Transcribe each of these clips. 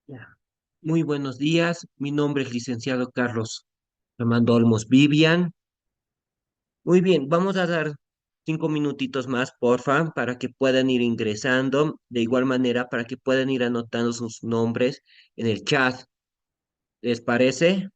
Ya. Muy buenos días, mi nombre es licenciado Carlos Fernando Olmos Vivian. Muy bien, vamos a dar 5 minutitos más, porfa, para que puedan ir ingresando, de igual manera para que puedan ir anotando sus nombres en el chat. ¿Les parece?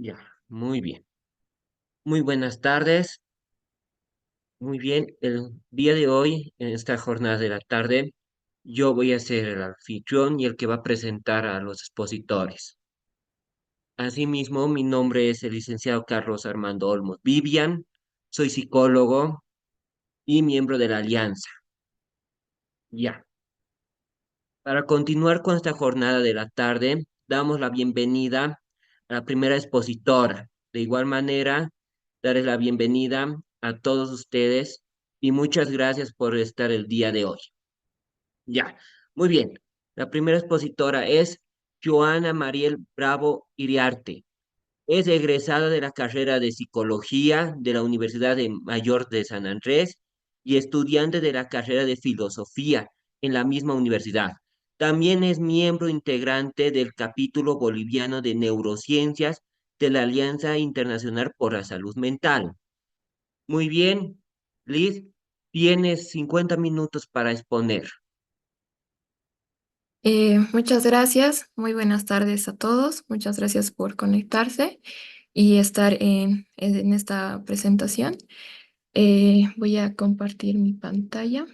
Ya, muy bien. Muy buenas tardes. Muy bien. El día de hoy, en esta jornada de la tarde, yo voy a ser el anfitrión y el que va a presentar a los expositores. Asimismo, mi nombre es el licenciado Carlos Armando Olmos Vivian. Soy psicólogo y miembro de la Alianza. Ya. Para continuar con esta jornada de la tarde, damos la bienvenida a la primera expositora. De igual manera, darles la bienvenida a todos ustedes y muchas gracias por estar el día de hoy. Ya, muy bien. La primera expositora es Joana Mariel Bravo Iriarte. Es egresada de la carrera de Psicología de la Universidad de Mayor de San Andrés y estudiante de la carrera de Filosofía en la misma universidad. También es miembro integrante del capítulo boliviano de Neurociencias de la Alianza Internacional por la Salud Mental. Muy bien, Liz, tienes 50 minutos para exponer. Muchas gracias, muy buenas tardes a todos. Muchas gracias por conectarse y estar en esta presentación. Voy a compartir mi pantalla.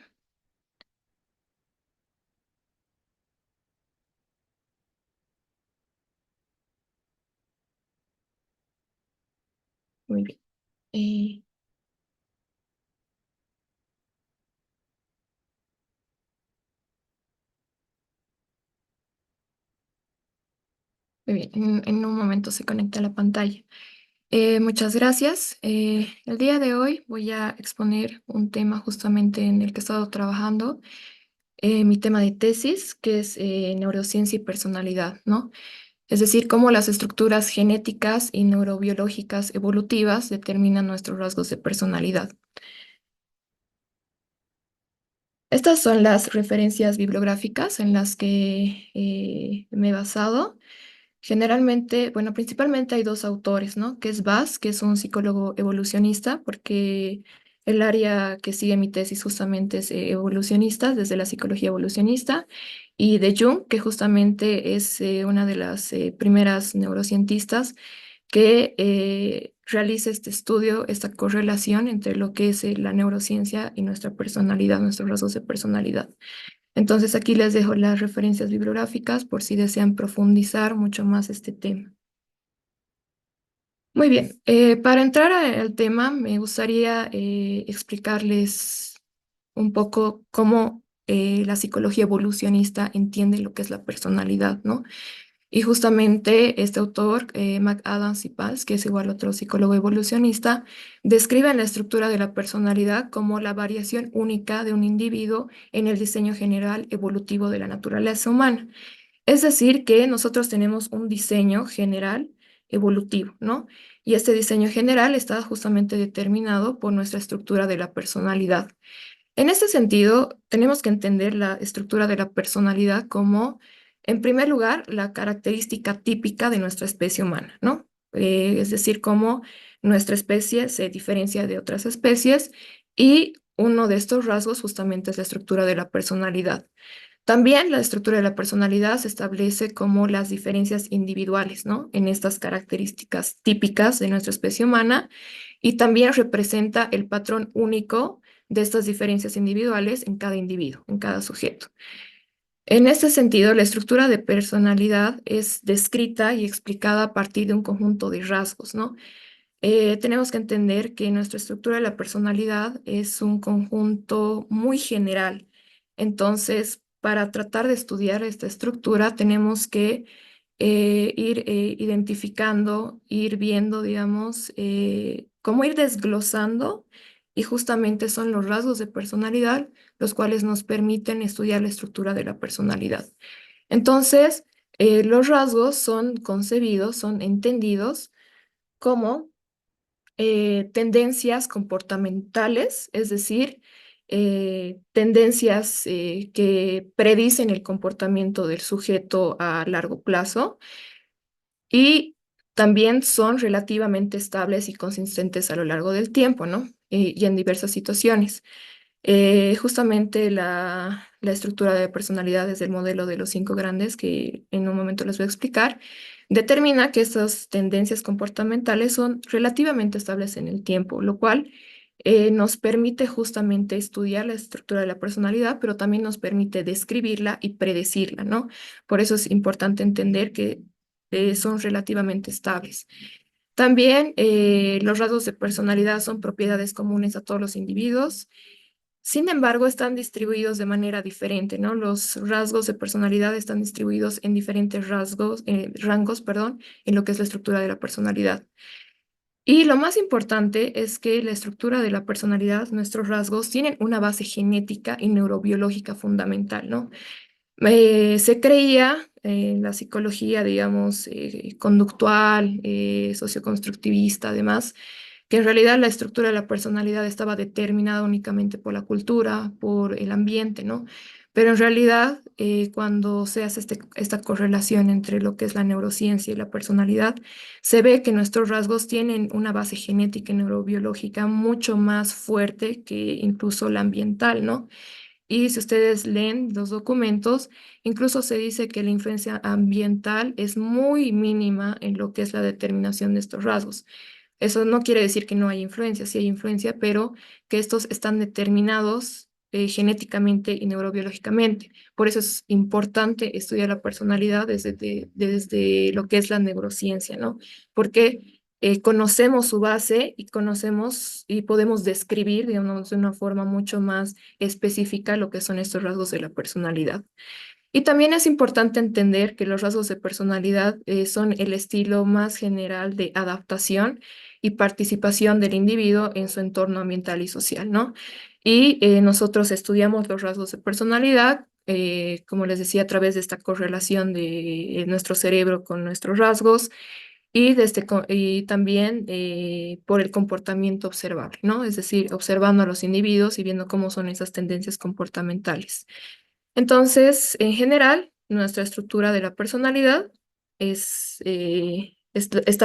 Muy bien. Eh, Muy bien, en un momento se conecta la pantalla. Muchas gracias. El día de hoy voy a exponer un tema justamente en el que he estado trabajando, mi tema de tesis, que es neurociencia y personalidad, ¿no? Es decir, cómo las estructuras genéticas y neurobiológicas evolutivas determinan nuestros rasgos de personalidad. Estas son las referencias bibliográficas en las que me he basado. Generalmente, bueno, principalmente hay dos autores, ¿no? Que es Bass, que es un psicólogo evolucionista, porque el área que sigue mi tesis justamente es evolucionista, desde la psicología evolucionista, y de Jung, que justamente es una de las primeras neurocientistas que realiza este estudio, esta correlación entre lo que es la neurociencia y nuestra personalidad, nuestros rasgos de personalidad. Entonces aquí les dejo las referencias bibliográficas por si desean profundizar mucho más este tema. Muy bien, para entrar al tema me gustaría explicarles un poco cómo la psicología evolucionista entiende lo que es la personalidad, ¿no? Y justamente este autor, McAdams y Pals, que es igual otro psicólogo evolucionista, describe la estructura de la personalidad como la variación única de un individuo en el diseño general evolutivo de la naturaleza humana. Es decir, que nosotros tenemos un diseño general evolutivo, ¿no? Y este diseño general está justamente determinado por nuestra estructura de la personalidad. En este sentido, tenemos que entender la estructura de la personalidad como, en primer lugar, la característica típica de nuestra especie humana, ¿no? Es decir, cómo nuestra especie se diferencia de otras especies y uno de estos rasgos justamente es la estructura de la personalidad. También la estructura de la personalidad se establece como las diferencias individuales, ¿no? En estas características típicas de nuestra especie humana y también representa el patrón único de estas diferencias individuales en cada individuo, en cada sujeto. En este sentido, la estructura de personalidad es descrita y explicada a partir de un conjunto de rasgos, ¿no? Tenemos que entender que nuestra estructura de la personalidad es un conjunto muy general. Entonces, para tratar de estudiar esta estructura, tenemos que ir identificando, ir viendo, digamos, cómo ir desglosando, y justamente son los rasgos de personalidad los cuales nos permiten estudiar la estructura de la personalidad. Entonces, los rasgos son concebidos, son entendidos como tendencias comportamentales, es decir, tendencias que predicen el comportamiento del sujeto a largo plazo y también son relativamente estables y consistentes a lo largo del tiempo, ¿no? Y en diversas situaciones. Justamente la estructura de personalidades del modelo de los cinco grandes, que en un momento les voy a explicar, determina que estas tendencias comportamentales son relativamente estables en el tiempo, lo cual nos permite justamente estudiar la estructura de la personalidad, pero también nos permite describirla y predecirla, ¿no? Por eso es importante entender que son relativamente estables. También los rasgos de personalidad son propiedades comunes a todos los individuos. Sin embargo, están distribuidos de manera diferente, ¿no? Los rasgos de personalidad están distribuidos en diferentes rangos, perdón, en lo que es la estructura de la personalidad. Y lo más importante es que la estructura de la personalidad, nuestros rasgos, tienen una base genética y neurobiológica fundamental, ¿no? Se creía en la psicología, digamos, conductual, socioconstructivista, además, que en realidad la estructura de la personalidad estaba determinada únicamente por la cultura, por el ambiente, ¿no? Pero en realidad, cuando se hace esta correlación entre lo que es la neurociencia y la personalidad, se ve que nuestros rasgos tienen una base genética y neurobiológica mucho más fuerte que incluso la ambiental, ¿no? Y si ustedes leen los documentos, incluso se dice que la influencia ambiental es muy mínima en lo que es la determinación de estos rasgos. Eso no quiere decir que no hay influencia, sí hay influencia, pero que estos están determinados genéticamente y neurobiológicamente. Por eso es importante estudiar la personalidad desde lo que es la neurociencia, ¿no? Porque conocemos su base y conocemos y podemos describir, digamos, de una forma mucho más específica lo que son estos rasgos de la personalidad. Y también es importante entender que los rasgos de personalidad son el estilo más general de adaptación y participación del individuo en su entorno ambiental y social, ¿no? Y nosotros estudiamos los rasgos de personalidad, como les decía, a través de esta correlación de nuestro cerebro con nuestros rasgos y, y también por el comportamiento observable, ¿no? Es decir, observando a los individuos y viendo cómo son esas tendencias comportamentales. Entonces, en general, nuestra estructura de la personalidad está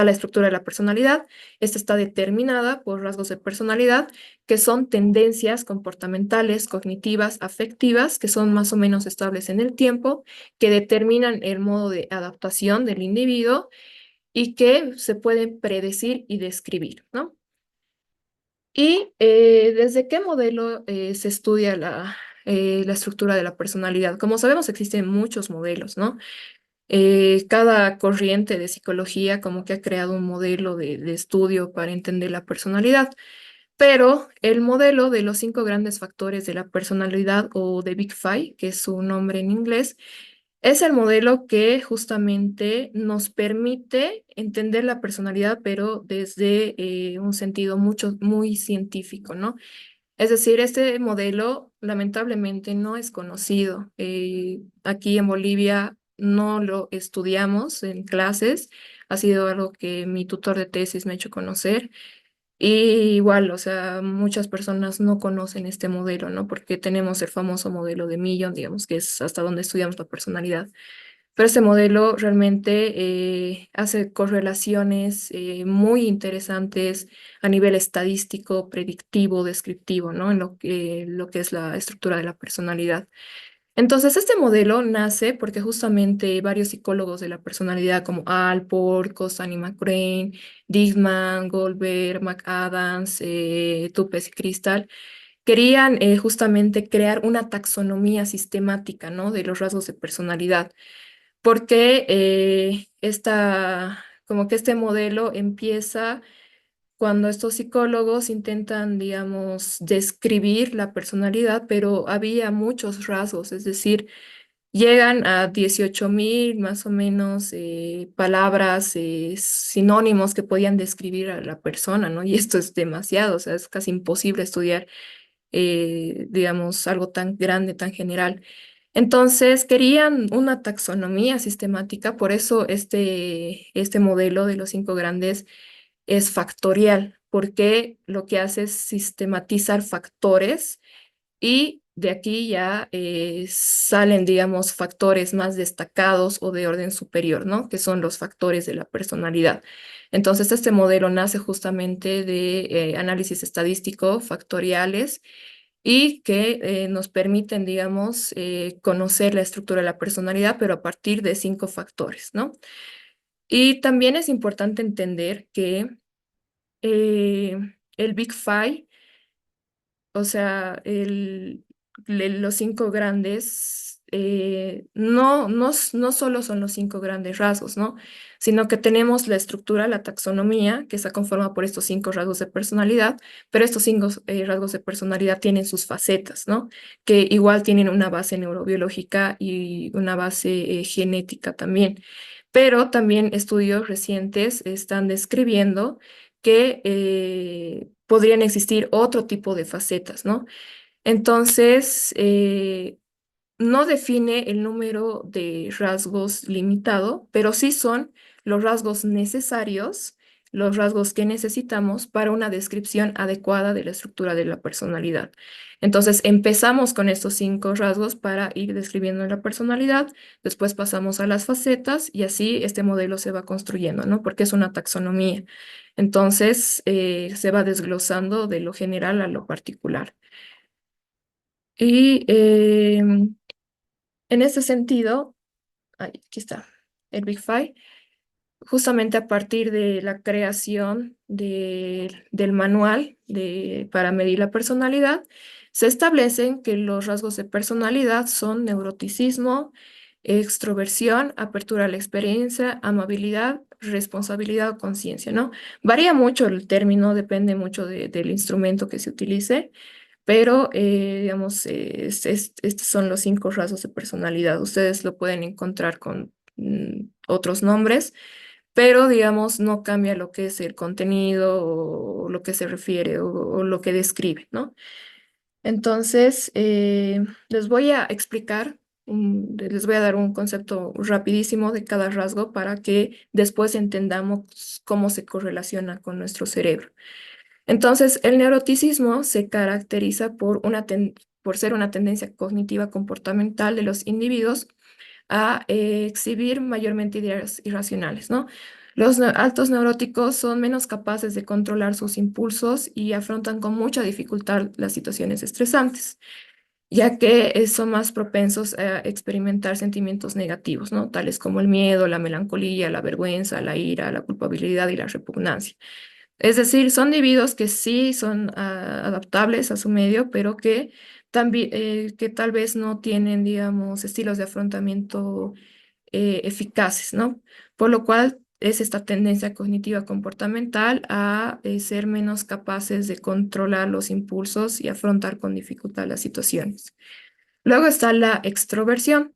la estructura de la personalidad. Esta está determinada por rasgos de personalidad, que son tendencias comportamentales, cognitivas, afectivas, que son más o menos estables en el tiempo, que determinan el modo de adaptación del individuo y que se pueden predecir y describir, ¿no? ¿Y desde qué modelo se estudia la estructura de la personalidad? Como sabemos, existen muchos modelos, ¿no? Cada corriente de psicología como que ha creado un modelo de estudio para entender la personalidad, pero el modelo de los cinco grandes factores de la personalidad o de Big Five, que es su nombre en inglés, es el modelo que justamente nos permite entender la personalidad, pero desde un sentido muy científico, ¿no? Es decir, este modelo lamentablemente no es conocido. Aquí en Bolivia no lo estudiamos en clases. Ha sido algo que mi tutor de tesis me ha hecho conocer. Y igual, o sea, muchas personas no conocen este modelo, ¿no? Porque tenemos el famoso modelo de Millon, digamos, que es hasta donde estudiamos la personalidad. Pero este modelo realmente hace correlaciones muy interesantes a nivel estadístico, predictivo, descriptivo, ¿no? En lo que es la estructura de la personalidad. Entonces, este modelo nace porque justamente varios psicólogos de la personalidad como Alport, Costan y McCrane, Digman, Goldberg, McAdams, Tupes y Crystal, querían justamente crear una taxonomía sistemática, ¿no? De los rasgos de personalidad porque como que este modelo empieza cuando estos psicólogos intentan, digamos, describir la personalidad, pero había muchos rasgos, es decir, llegan a 18.000 más o menos palabras, sinónimos que podían describir a la persona, ¿no? Y esto es demasiado, o sea, es casi imposible estudiar digamos, algo tan grande, tan general. Entonces, querían una taxonomía sistemática, por eso este modelo de los cinco grandes es factorial, porque lo que hace es sistematizar factores y de aquí ya salen, digamos, factores más destacados o de orden superior, ¿no? Que son los factores de la personalidad. Entonces, este modelo nace justamente de análisis estadístico, factoriales, y que nos permiten, digamos, conocer la estructura de la personalidad, pero a partir de 5 factores, ¿no? Y también es importante entender que eh, el Big Five, o sea, los 5 grandes, no solo son los 5 grandes rasgos, ¿no? Sino que tenemos la estructura, la taxonomía, que está conformada por estos 5 rasgos de personalidad, pero estos 5 rasgos de personalidad tienen sus facetas, ¿no? Que igual tienen una base neurobiológica y una base genética también. Pero también estudios recientes están describiendo que podrían existir otro tipo de facetas, ¿no? Entonces, no define el número de rasgos limitado, pero sí son los rasgos necesarios, los rasgos que necesitamos para una descripción adecuada de la estructura de la personalidad. Entonces, empezamos con estos 5 rasgos para ir describiendo la personalidad, después pasamos a las facetas y así este modelo se va construyendo, ¿no? Porque es una taxonomía. Entonces, se va desglosando de lo general a lo particular. Y en ese sentido, aquí está, el Big Five, justamente a partir de la creación del manual para medir la personalidad, se establecen que los rasgos de personalidad son neuroticismo, extroversión, apertura a la experiencia, amabilidad, responsabilidad o conciencia, ¿no? Varía mucho el término, depende mucho del instrumento que se utilice, pero, digamos, estos son los 5 rasgos de personalidad. Ustedes lo pueden encontrar con otros nombres, pero, digamos, no cambia lo que es el contenido o lo que se refiere o lo que describe, ¿no? Entonces, les voy a explicar, les voy a dar un concepto rapidísimo de cada rasgo para que después entendamos cómo se correlaciona con nuestro cerebro. Entonces, el neuroticismo se caracteriza por ser una tendencia cognitiva comportamental de los individuos a exhibir mayormente ideas irracionales, ¿no? Los altos neuróticos son menos capaces de controlar sus impulsos y afrontan con mucha dificultad las situaciones estresantes, ya que son más propensos a experimentar sentimientos negativos, ¿no? Tales como el miedo, la melancolía, la vergüenza, la ira, la culpabilidad y la repugnancia. Es decir, son individuos que sí son adaptables a su medio, pero que también que tal vez no tienen, digamos, estilos de afrontamiento eficaces, ¿no? Por lo cual es esta tendencia cognitiva comportamental a ser menos capaces de controlar los impulsos y afrontar con dificultad las situaciones. Luego está la extroversión,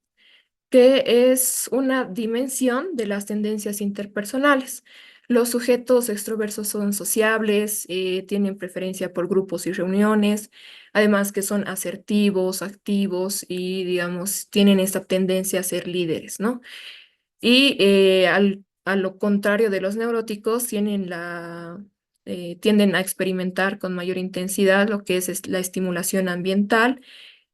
que es una dimensión de las tendencias interpersonales. Los sujetos extroversos son sociables, tienen preferencia por grupos y reuniones, además que son asertivos, activos y, digamos, tienen esta tendencia a ser líderes, ¿no? Y a lo contrario de los neuróticos, tienden a experimentar con mayor intensidad lo que es la estimulación ambiental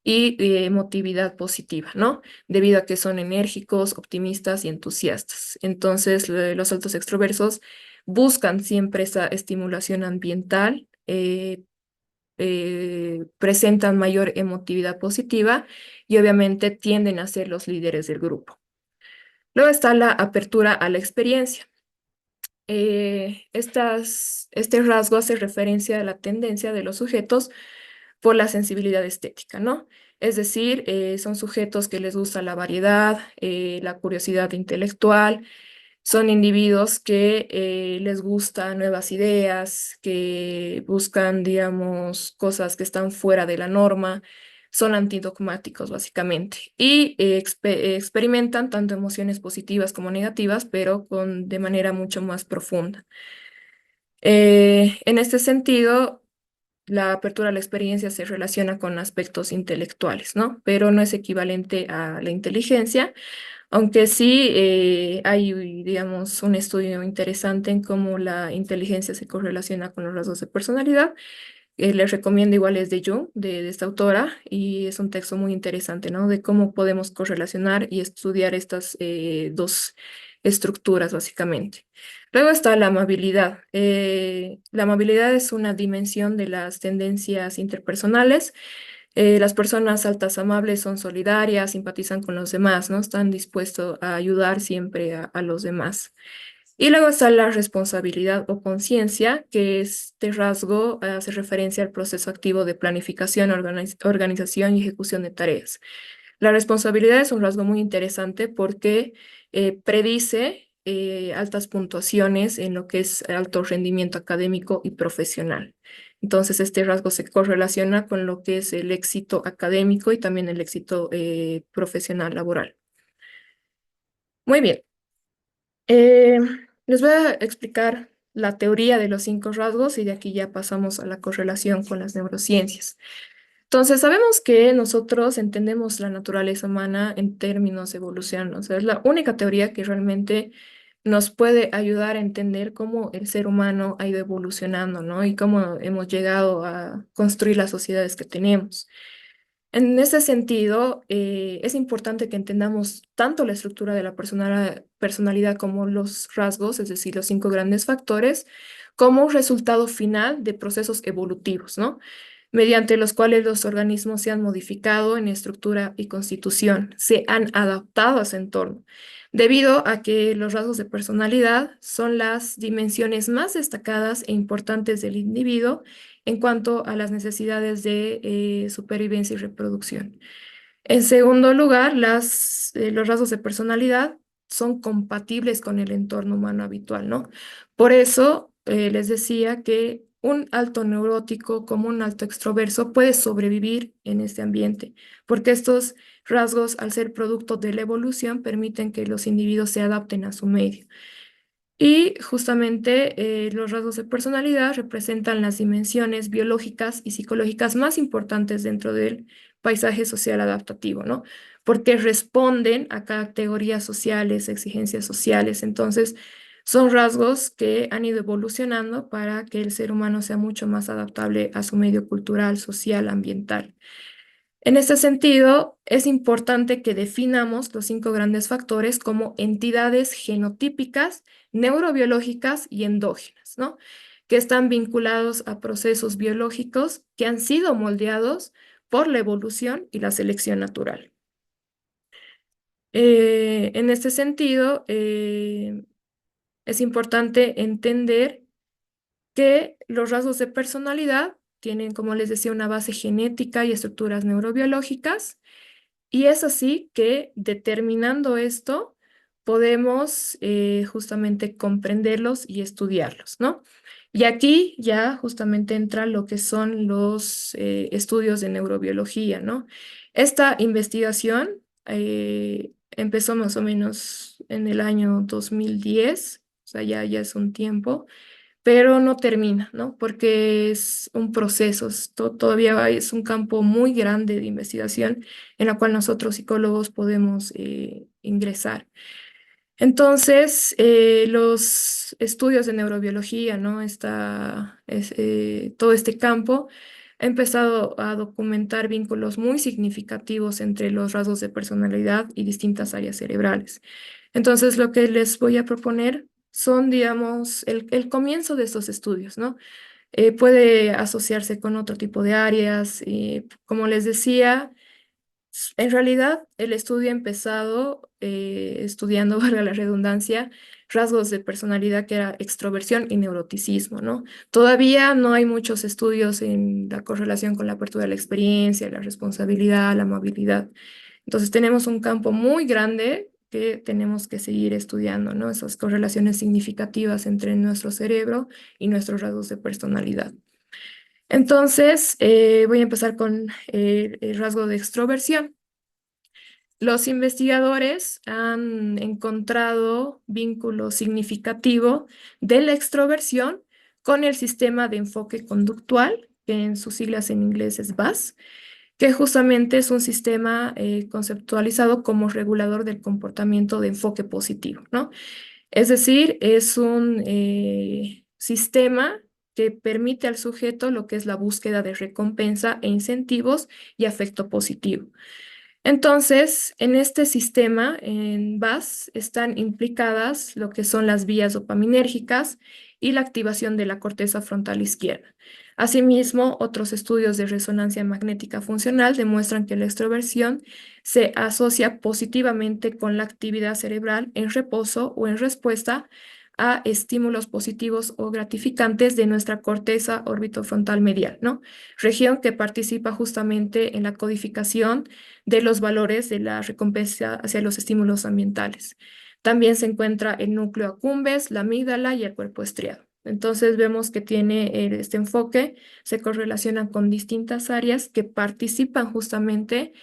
y emotividad positiva, ¿no? Debido a que son enérgicos, optimistas y entusiastas. Entonces, los altos extroversos buscan siempre esa estimulación ambiental, presentan mayor emotividad positiva y obviamente tienden a ser los líderes del grupo. Luego está la apertura a la experiencia. Este rasgo hace referencia a la tendencia de los sujetos por la sensibilidad estética, ¿no? Es decir, son sujetos que les gusta la variedad, la curiosidad intelectual, son individuos que les gustan nuevas ideas, que buscan, digamos, cosas que están fuera de la norma, son antidogmáticos básicamente y experimentan tanto emociones positivas como negativas, pero de manera mucho más profunda. En este sentido, la apertura a la experiencia se relaciona con aspectos intelectuales, ¿no? Pero no es equivalente a la inteligencia, aunque sí hay, digamos, un estudio interesante en cómo la inteligencia se correlaciona con los rasgos de personalidad. Les recomiendo igual es de Jung, de esta autora, y es un texto muy interesante, ¿no? De cómo podemos correlacionar y estudiar estas dos estructuras, básicamente. Luego está la amabilidad. La amabilidad es una dimensión de las tendencias interpersonales. Las personas altas amables son solidarias, simpatizan con los demás, ¿no? Están dispuestos a ayudar siempre a los demás. Y luego está la responsabilidad o conciencia, que este rasgo hace referencia al proceso activo de planificación, organización y ejecución de tareas. La responsabilidad es un rasgo muy interesante porque predice altas puntuaciones en lo que es alto rendimiento académico y profesional. Entonces, este rasgo se correlaciona con lo que es el éxito académico y también el éxito profesional laboral. Muy bien. Eh, Les voy a explicar la teoría de los 5 rasgos y de aquí ya pasamos a la correlación con las neurociencias. Entonces, sabemos que nosotros entendemos la naturaleza humana en términos evolucionarios. O sea, es la única teoría que realmente nos puede ayudar a entender cómo el ser humano ha ido evolucionando, ¿no? Y cómo hemos llegado a construir las sociedades que tenemos. En ese sentido, es importante que entendamos tanto la estructura de la personalidad como los rasgos, es decir, los 5 grandes factores, como un resultado final de procesos evolutivos, ¿no? Mediante los cuales los organismos se han modificado en estructura y constitución, se han adaptado a su entorno, debido a que los rasgos de personalidad son las dimensiones más destacadas e importantes del individuo en cuanto a las necesidades de supervivencia y reproducción. En segundo lugar, los rasgos de personalidad son compatibles con el entorno humano habitual, ¿no? Por eso les decía que un alto neurótico como un alto extroverso puede sobrevivir en este ambiente, porque estos rasgos, al ser producto de la evolución, permiten que los individuos se adapten a su medio. Y justamente los rasgos de personalidad representan las dimensiones biológicas y psicológicas más importantes dentro del paisaje social adaptativo, ¿no? Porque responden a categorías sociales, exigencias sociales. Entonces, son rasgos que han ido evolucionando para que el ser humano sea mucho más adaptable a su medio cultural, social, ambiental. En este sentido, es importante que definamos los 5 grandes factores como entidades genotípicas, neurobiológicas y endógenas, ¿no? Que están vinculados a procesos biológicos que han sido moldeados por la evolución y la selección natural. En este sentido, es importante entender que los rasgos de personalidad tienen, como les decía, una base genética y estructuras neurobiológicas. Y es así que determinando esto, podemos justamente comprenderlos y estudiarlos, ¿no? Y aquí ya justamente entra lo que son los estudios de neurobiología, ¿no? Esta investigación empezó más o menos en el año 2010, o sea, ya es un tiempo, pero no termina, ¿no? Porque es un proceso, todavía es un campo muy grande de investigación en la cual nosotros psicólogos podemos ingresar. Entonces, los estudios de neurobiología, ¿no? Todo este campo ha empezado a documentar vínculos muy significativos entre los rasgos de personalidad y distintas áreas cerebrales. Entonces, lo que les voy a proponer son, digamos, el comienzo de estos estudios, ¿no? Puede asociarse con otro tipo de áreas. Como les decía, en realidad el estudio ha empezado estudiando, valga la redundancia, rasgos de personalidad que era extroversión y neuroticismo, ¿no? Todavía no hay muchos estudios en la correlación con la apertura de la experiencia, la responsabilidad, la amabilidad. Entonces tenemos un campo muy grande que tenemos que seguir estudiando, ¿no? Esas correlaciones significativas entre nuestro cerebro y nuestros rasgos de personalidad. Entonces, voy a empezar con el rasgo de extroversión. Los investigadores han encontrado vínculo significativo de la extroversión con el sistema de enfoque conductual, que en sus siglas en inglés es BAS, que justamente es un sistema conceptualizado como regulador del comportamiento de enfoque positivo, ¿no? Es decir, es un sistema que permite al sujeto lo que es la búsqueda de recompensa e incentivos y afecto positivo. Entonces, en este sistema, en VAS, están implicadas lo que son las vías dopaminérgicas y la activación de la corteza frontal izquierda. Asimismo, otros estudios de resonancia magnética funcional demuestran que la extroversión se asocia positivamente con la actividad cerebral en reposo o en respuesta a estímulos positivos o gratificantes de nuestra corteza orbitofrontal medial, ¿no? Región que participa justamente en la codificación de los valores de la recompensa hacia los estímulos ambientales. También se encuentra el núcleo accumbens, la amígdala y el cuerpo estriado. Entonces vemos que tiene este enfoque, se correlaciona con distintas áreas que participan justamente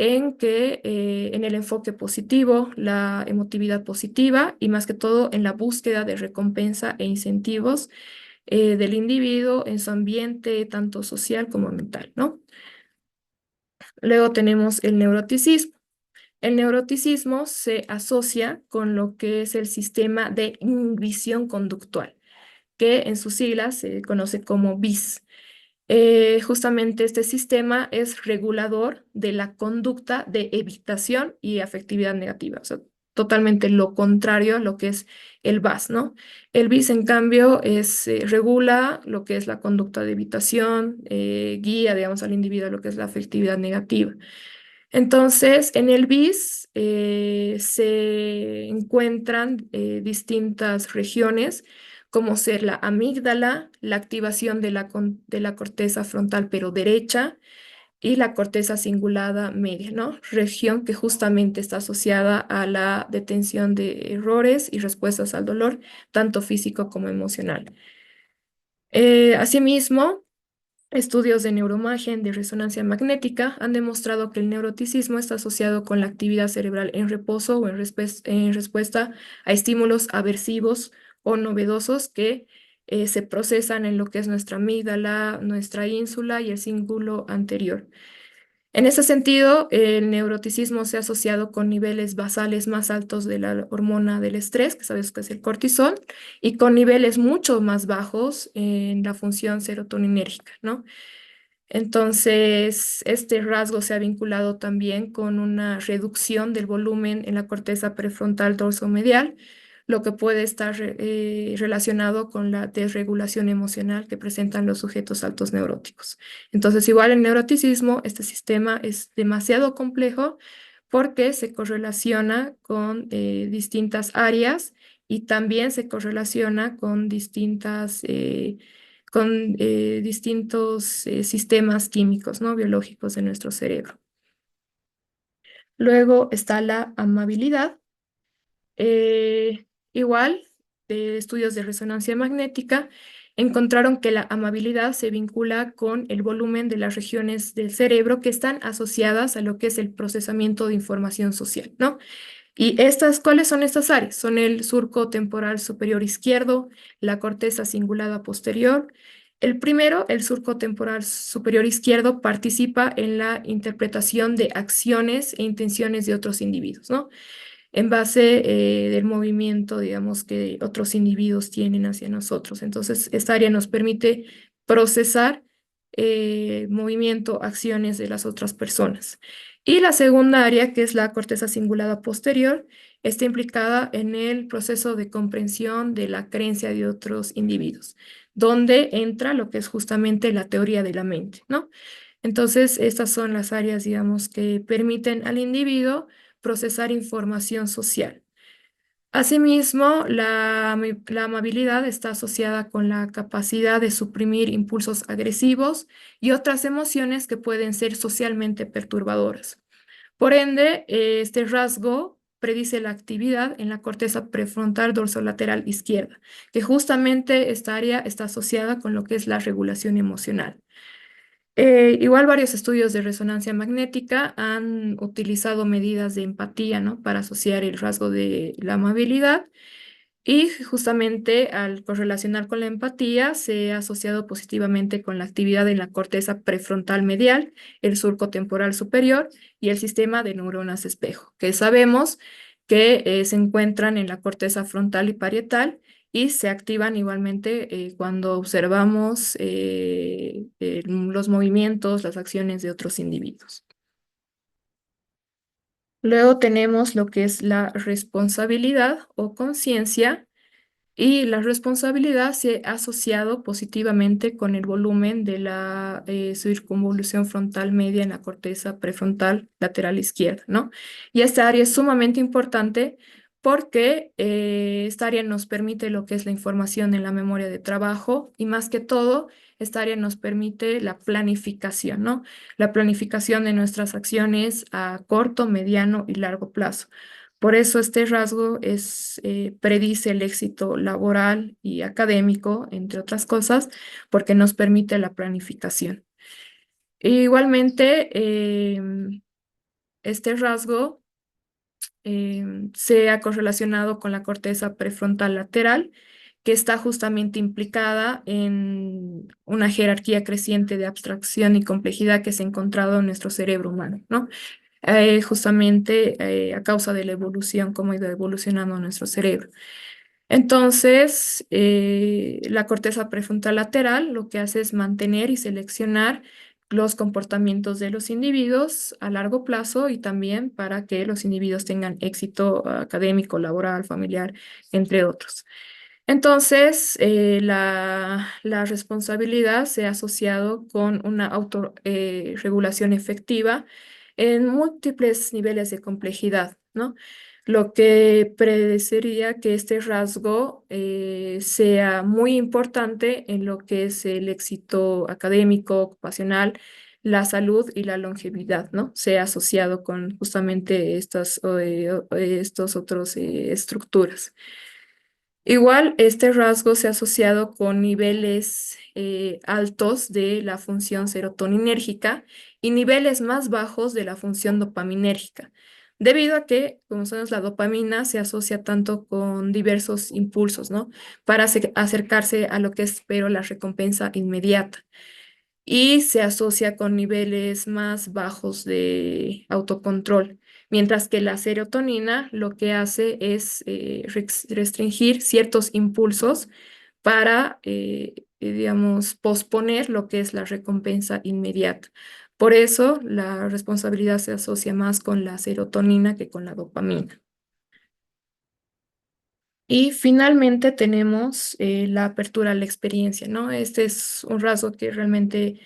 en el enfoque positivo, la emotividad positiva y más que todo en la búsqueda de recompensa e incentivos del individuo en su ambiente, tanto social como mental, ¿no? Luego tenemos el neuroticismo. El neuroticismo se asocia con lo que es el sistema de inhibición conductual, que en sus siglas se conoce como BIS. Justamente este sistema es regulador de la conducta de evitación y afectividad negativa, o sea, totalmente lo contrario a lo que es el VAS, ¿no? El BIS, en cambio, regula lo que es la conducta de evitación, guía, digamos, al individuo a lo que es la afectividad negativa. Entonces, en el BIS se encuentran distintas regiones, como ser la amígdala, la activación de la corteza frontal pero derecha y la corteza cingulada media, ¿no? Región que justamente está asociada a la detención de errores y respuestas al dolor, tanto físico como emocional. Asimismo, estudios de neuroimagen de resonancia magnética han demostrado que el neuroticismo está asociado con la actividad cerebral en reposo o en respuesta a estímulos aversivos o novedosos que se procesan en lo que es nuestra amígdala, nuestra ínsula y el cíngulo anterior. En ese sentido, el neuroticismo se ha asociado con niveles basales más altos de la hormona del estrés, que sabes que es el cortisol, y con niveles mucho más bajos en la función serotoninérgica, ¿no? Entonces, este rasgo se ha vinculado también con una reducción del volumen en la corteza prefrontal dorsomedial, lo que puede estar relacionado con la desregulación emocional que presentan los sujetos altos neuróticos. Entonces, igual en neuroticismo, este sistema es demasiado complejo porque se correlaciona con distintas áreas y también se correlaciona con distintos sistemas químicos, ¿no? Biológicos de nuestro cerebro. Luego está la amabilidad. Eh, Igual, de estudios de resonancia magnética encontraron que la amabilidad se vincula con el volumen de las regiones del cerebro que están asociadas a lo que es el procesamiento de información social, ¿no? ¿Y cuáles son estas áreas? Son el surco temporal superior izquierdo, la corteza cingulada posterior. El primero, el surco temporal superior izquierdo, participa en la interpretación de acciones e intenciones de otros individuos, ¿no? En base del movimiento, digamos, que otros individuos tienen hacia nosotros. Entonces, esta área nos permite procesar movimiento, acciones de las otras personas. Y la segunda área, que es la corteza cingulada posterior, está implicada en el proceso de comprensión de la creencia de otros individuos, donde entra lo que es justamente la teoría de la mente, ¿no? Entonces, estas son las áreas, digamos, que permiten al individuo procesar información social. Asimismo, la amabilidad está asociada con la capacidad de suprimir impulsos agresivos y otras emociones que pueden ser socialmente perturbadoras. Por ende, este rasgo predice la actividad en la corteza prefrontal dorsolateral izquierda, que justamente esta área está asociada con lo que es la regulación emocional. Igual varios estudios de resonancia magnética han utilizado medidas de empatía, ¿no? Para asociar el rasgo de la amabilidad y justamente al correlacionar con la empatía se ha asociado positivamente con la actividad en la corteza prefrontal medial, el surco temporal superior y el sistema de neuronas espejo, que sabemos que se encuentran en la corteza frontal y parietal y se activan igualmente cuando observamos los movimientos, las acciones de otros individuos. Luego tenemos lo que es la responsabilidad o conciencia. Y la responsabilidad se ha asociado positivamente con el volumen de la circunvolución frontal media en la corteza prefrontal lateral izquierda, ¿no? Y esta área es sumamente importante porque esta área nos permite lo que es la información en la memoria de trabajo y más que todo, esta área nos permite la planificación, ¿no? La planificación de nuestras acciones a corto, mediano y largo plazo. Por eso este rasgo predice el éxito laboral y académico, entre otras cosas, porque nos permite la planificación. Igualmente, este rasgo se ha correlacionado con la corteza prefrontal lateral, que está justamente implicada en una jerarquía creciente de abstracción y complejidad que se ha encontrado en nuestro cerebro humano, ¿no? Justamente a causa de la evolución, cómo ha ido evolucionando nuestro cerebro. Entonces, la corteza prefrontal lateral lo que hace es mantener y seleccionar los comportamientos de los individuos a largo plazo y también para que los individuos tengan éxito académico, laboral, familiar, entre otros. Entonces, la responsabilidad se ha asociado con una autorregulación efectiva en múltiples niveles de complejidad, ¿no? Lo que predeciría que este rasgo sea muy importante en lo que es el éxito académico, ocupacional, la salud y la longevidad, ¿no? Se ha asociado con justamente estos otros estructuras. Igual, este rasgo se ha asociado con niveles altos de la función serotoninérgica y niveles más bajos de la función dopaminérgica, debido a que, como sabemos, la dopamina se asocia tanto con diversos impulsos, ¿no? Para acercarse a lo que es, pero la recompensa inmediata y se asocia con niveles más bajos de autocontrol, mientras que la serotonina lo que hace es restringir ciertos impulsos para, digamos, posponer lo que es la recompensa inmediata. Por eso la responsabilidad se asocia más con la serotonina que con la dopamina. Y finalmente tenemos la apertura a la experiencia, ¿no? Este es un rasgo que realmente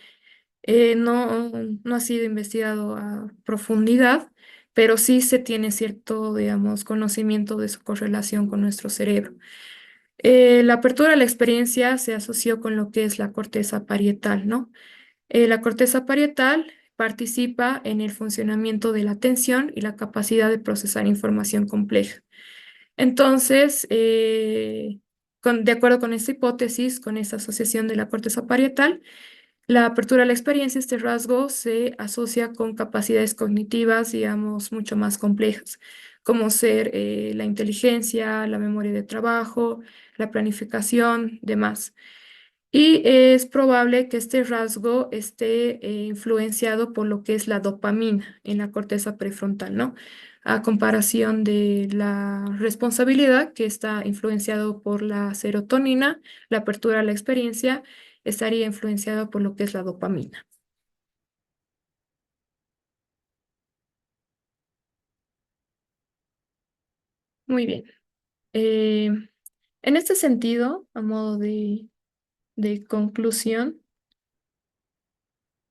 no ha sido investigado a profundidad, pero sí se tiene cierto, digamos, conocimiento de su correlación con nuestro cerebro. La apertura a la experiencia se asoció con lo que es la corteza parietal, ¿no? La corteza parietal participa en el funcionamiento de la atención y la capacidad de procesar información compleja. Entonces, de acuerdo con esta hipótesis, con esta asociación de la corteza parietal, la apertura a la experiencia, este rasgo se asocia con capacidades cognitivas, digamos, mucho más complejas, como ser la inteligencia, la memoria de trabajo, la planificación, demás. Y es probable que este rasgo esté influenciado por lo que es la dopamina en la corteza prefrontal, ¿no? A comparación de la responsabilidad, que está influenciado por la serotonina, la apertura a la experiencia estaría influenciado por lo que es la dopamina. Muy bien. Eh, en este sentido, a modo de conclusión,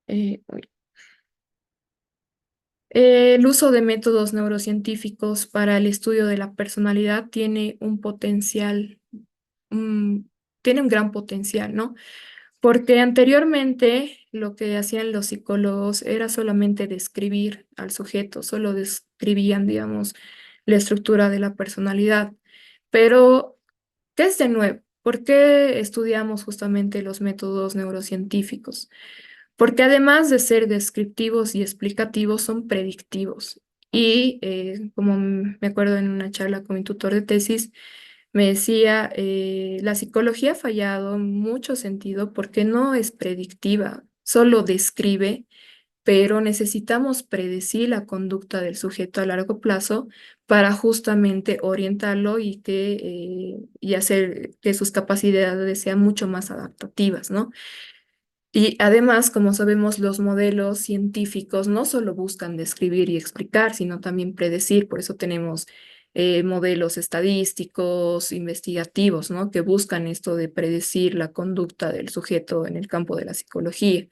uy, el uso de métodos neurocientíficos para el estudio de la personalidad tiene un potencial, mm, tiene un gran potencial, ¿no? Porque anteriormente lo que hacían los psicólogos era solamente describir al sujeto, solo describían, digamos, la estructura de la personalidad. Pero, ¿qué es de nuevo? ¿Por qué estudiamos justamente los métodos neurocientíficos? Porque además de ser descriptivos y explicativos, son predictivos. Y como me acuerdo en una charla con mi tutor de tesis, me decía, la psicología ha fallado en mucho sentido porque no es predictiva, solo describe, pero necesitamos predecir la conducta del sujeto a largo plazo para justamente orientarlo y hacer que sus capacidades sean mucho más adaptativas, ¿no? Y además, como sabemos, los modelos científicos no solo buscan describir y explicar, sino también predecir. Por eso tenemos modelos estadísticos, investigativos, ¿no? Que buscan esto de predecir la conducta del sujeto en el campo de la psicología.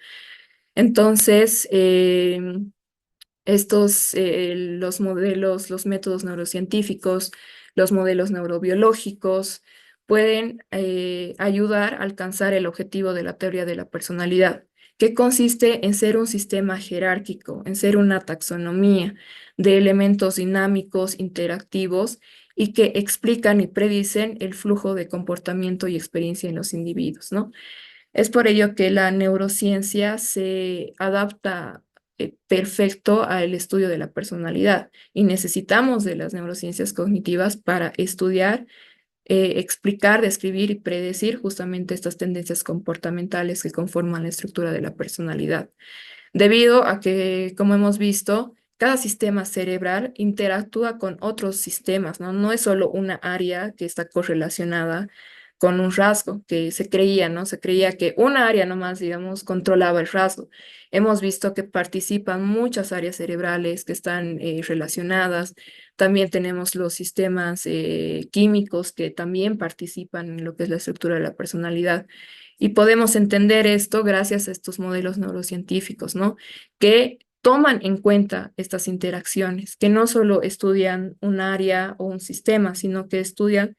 Entonces, los modelos, los métodos neurocientíficos, los modelos neurobiológicos pueden ayudar a alcanzar el objetivo de la teoría de la personalidad, que consiste en ser un sistema jerárquico, en ser una taxonomía de elementos dinámicos, interactivos y que explican y predicen el flujo de comportamiento y experiencia en los individuos, ¿no? Es por ello que la neurociencia se adapta perfecto al estudio de la personalidad y necesitamos de las neurociencias cognitivas para estudiar, explicar, describir y predecir justamente estas tendencias comportamentales que conforman la estructura de la personalidad. Debido a que, como hemos visto, cada sistema cerebral interactúa con otros sistemas, ¿no? No es solo una área que está correlacionada con un rasgo, que se creía, ¿no? Se creía que una área nomás, digamos, controlaba el rasgo. Hemos visto que participan muchas áreas cerebrales que están relacionadas. También tenemos los sistemas químicos que también participan en lo que es la estructura de la personalidad. Y podemos entender esto gracias a estos modelos neurocientíficos, ¿no? Que toman en cuenta estas interacciones, que no solo estudian un área o un sistema, sino que estudian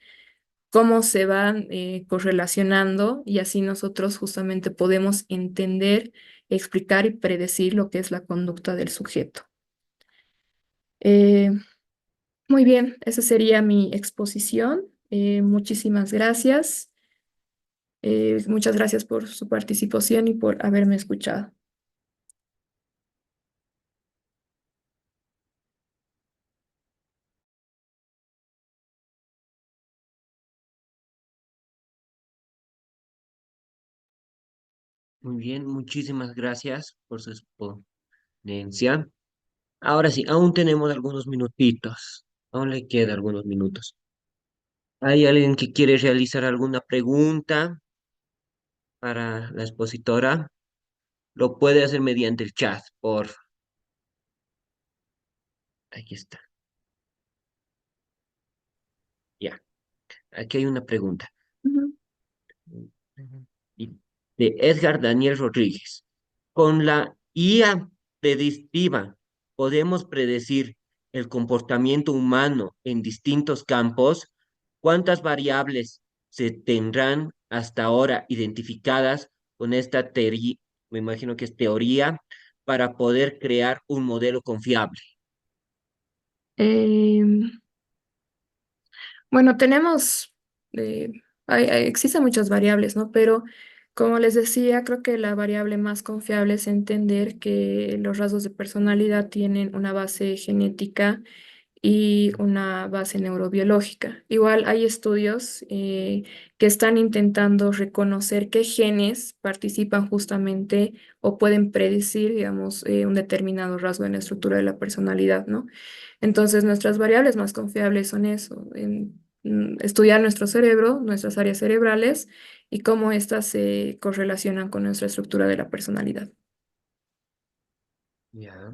cómo se van correlacionando y así nosotros justamente podemos entender, explicar y predecir lo que es la conducta del sujeto. Eh, Muy bien, esa sería mi exposición. Muchísimas gracias. Muchas gracias por su participación y por haberme escuchado. Muy bien, muchísimas gracias por su exponencia. Ahora sí, aún tenemos algunos minutitos. Aún le queda algunos minutos. ¿Hay alguien que quiere realizar alguna pregunta para la expositora? Lo puede hacer mediante el chat, por favor. Aquí está. Ya, aquí hay una pregunta. Ujú. Y de Edgar Daniel Rodríguez. Con la IA predictiva, podemos predecir el comportamiento humano en distintos campos. ¿Cuántas variables se tendrán hasta ahora identificadas con esta teoría? Me imagino que es teoría para poder crear un modelo confiable. Em, bueno, existen muchas variables, ¿no? Pero como les decía, creo que la variable más confiable es entender que los rasgos de personalidad tienen una base genética y una base neurobiológica. Igual hay estudios que están intentando reconocer qué genes participan justamente o pueden predecir, digamos, un determinado rasgo en la estructura de la personalidad, ¿no? Entonces, nuestras variables más confiables son eso, estudiar nuestro cerebro, nuestras áreas cerebrales y cómo éstas se correlacionan con nuestra estructura de la personalidad. Ya,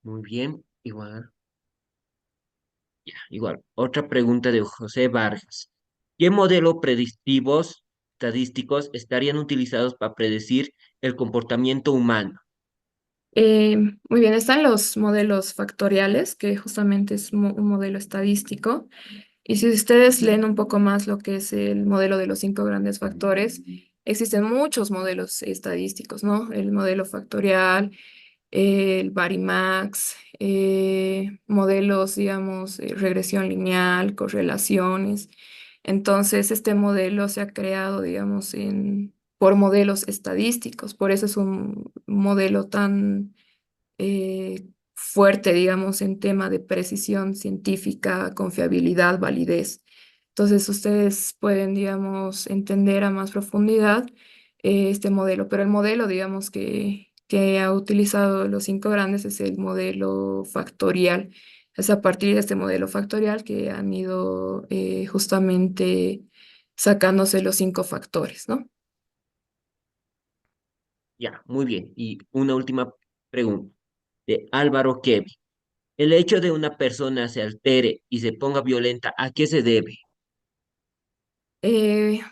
muy bien. Igual. Igual, otra pregunta de José Vargas. ¿Qué modelos predictivos estadísticos estarían utilizados para predecir el comportamiento humano? Eh, Muy bien, están los modelos factoriales, que justamente es un modelo estadístico. Y si ustedes leen un poco más lo que es el modelo de los cinco grandes factores, existen muchos modelos estadísticos, ¿no? El modelo factorial, el Varimax, modelos, digamos, regresión lineal, correlaciones. Entonces, este modelo se ha creado, digamos, por modelos estadísticos. Por eso es un modelo tan fuerte, digamos, en tema de precisión científica, confiabilidad, validez. Entonces, ustedes pueden, digamos, entender a más profundidad este modelo, pero el modelo, digamos, que ha utilizado los cinco grandes es el modelo factorial. Es a partir de este modelo factorial que han ido justamente sacándose los cinco factores, ¿no? Ya, muy bien. Y una última pregunta de Álvaro Kevi. El hecho de una persona se altere y se ponga violenta, ¿a qué se debe?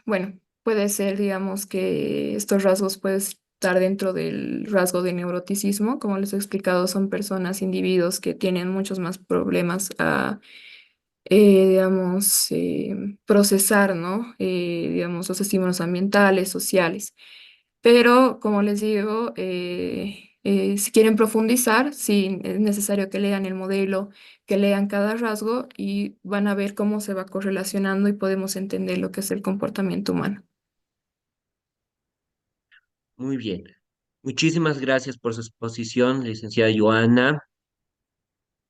Bueno, puede ser, digamos, que estos rasgos pueden estar dentro del rasgo de neuroticismo. Como les he explicado, son personas, individuos que tienen muchos más problemas a, digamos, procesar, ¿no? Digamos, los estímulos ambientales, sociales. Pero, como les digo, si quieren profundizar, sí es necesario que lean el modelo, que lean cada rasgo y van a ver cómo se va correlacionando y podemos entender lo que es el comportamiento humano. Muy bien. Muchísimas gracias por su exposición, licenciada Joana.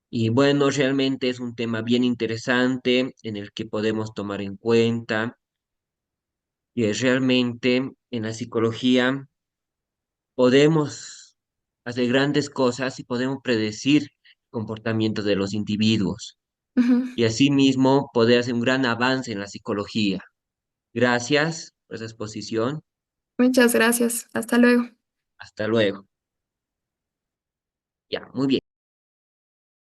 Y bueno, realmente es un tema bien interesante en el que podemos tomar en cuenta. Y es realmente en la psicología podemos hacer grandes cosas y podemos predecir el comportamiento de los individuos. Ujú. Y asimismo poder hacer un gran avance en la psicología. Gracias por esa exposición. Muchas gracias. Hasta luego. Hasta luego. Ya, muy bien.